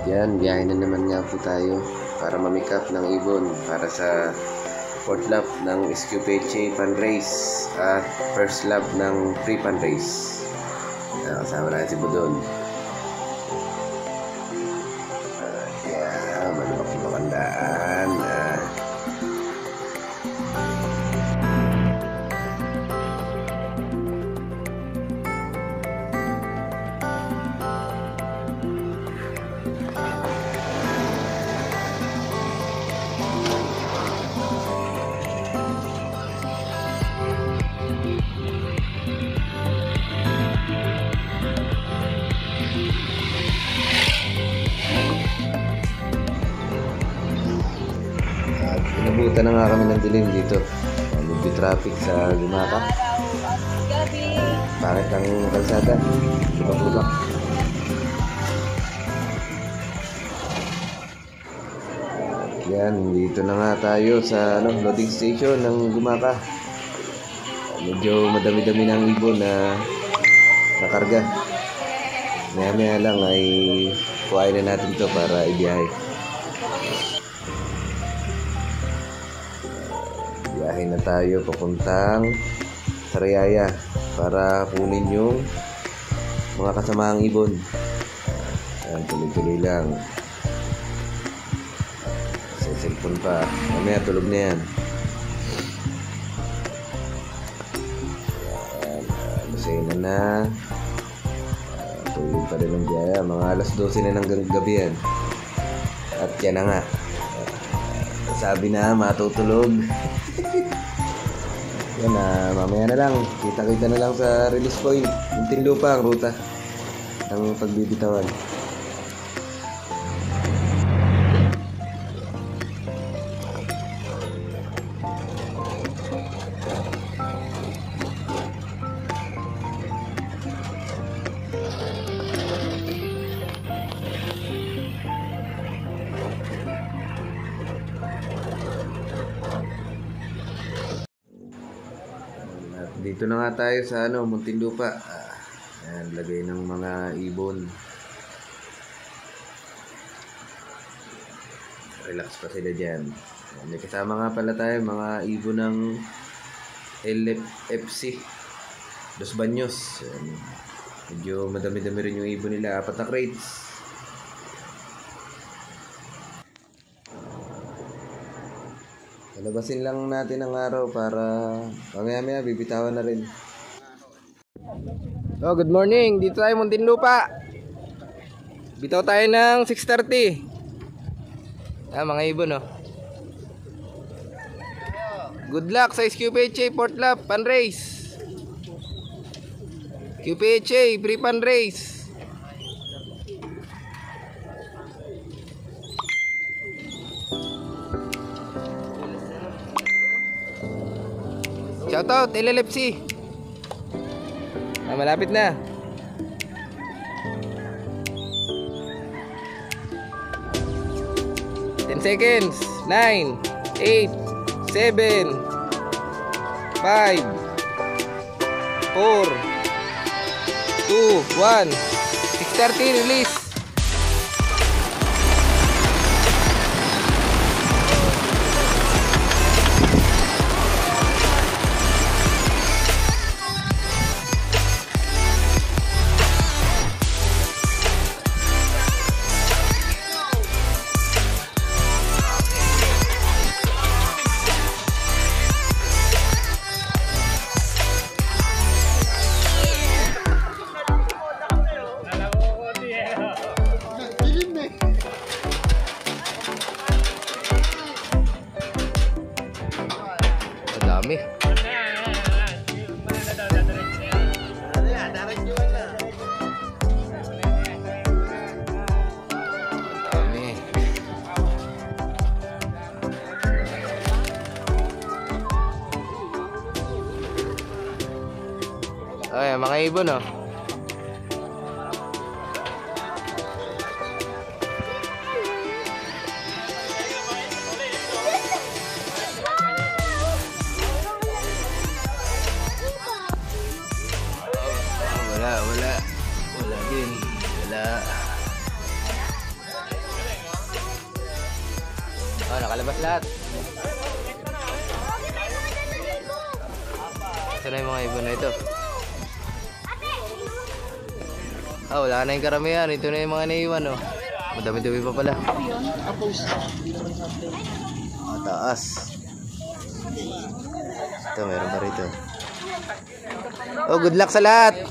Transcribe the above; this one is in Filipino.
Yan, biyahe na naman nga po tayo para ma-make up ng ibon para sa fourth lap ng SQPHA fundraise at first lap ng free fundraise. Kasama natin si Budon. Yan, malawak yung makandaan. Inabutan na nga kami ng dilim dito. Medyo traffic sa Gumaka. Bakit ang kalsada? Lubak-lubak. Yan, dito na nga tayo sa loading station ng Gumaka. Medyo madami-dami ng ibon na nakarga. Maya-maya lang ay kuhain na natin ito para ibiyahe. Biyahe na tayo papuntang Sariaya para kunin yung mga kasamaang ibon. Ayan, tuloy-tuloy lang. Sa cellphone pa. Mamaya tulog na yan. Ayan, lusina na. Tuloy pa rin ang biyaya. Mga alas 12 na ng gabi yan. At yan na nga. Sabi na matutulog. Yan na, mamaya na lang. Kita-kita na lang sa release point. Muntinlupa ang ruta ng pagbibitawan. Dito na nga tayo sa Muntinlupa. Ayan, lagay ng mga ibon. Relax pa sila dyan. Ayan, may kasama nga pala tayo mga ibon ng LFC Los Baños. Ayan, medyo madami-dami rin yung ibon nila. 4 na crates. Labasin lang natin ang araw para mamaya-maya bibitawan na rin. So, good morning. Dito tayo Muntinlupa. Bitaw tayo ng 6:30. Mga ibon, Good luck sa SQPHA fourth lap fundraise. QPHA free fundraise. Shoutout LLFC. Malapit na. Ten seconds. 9, 8, 7, 5, 4, 2, 1. 6:30 release. Dami. Ay, mga ibon, Wala din. Wala. Nakalabas lahat. Ito na yung mga ibon na ito. Wala na yung karamihan. Ito na yung mga naiwan, oh. Madami-dami pa pala. Taas. Ito, meron pa rito. Oh, good luck sa lahat.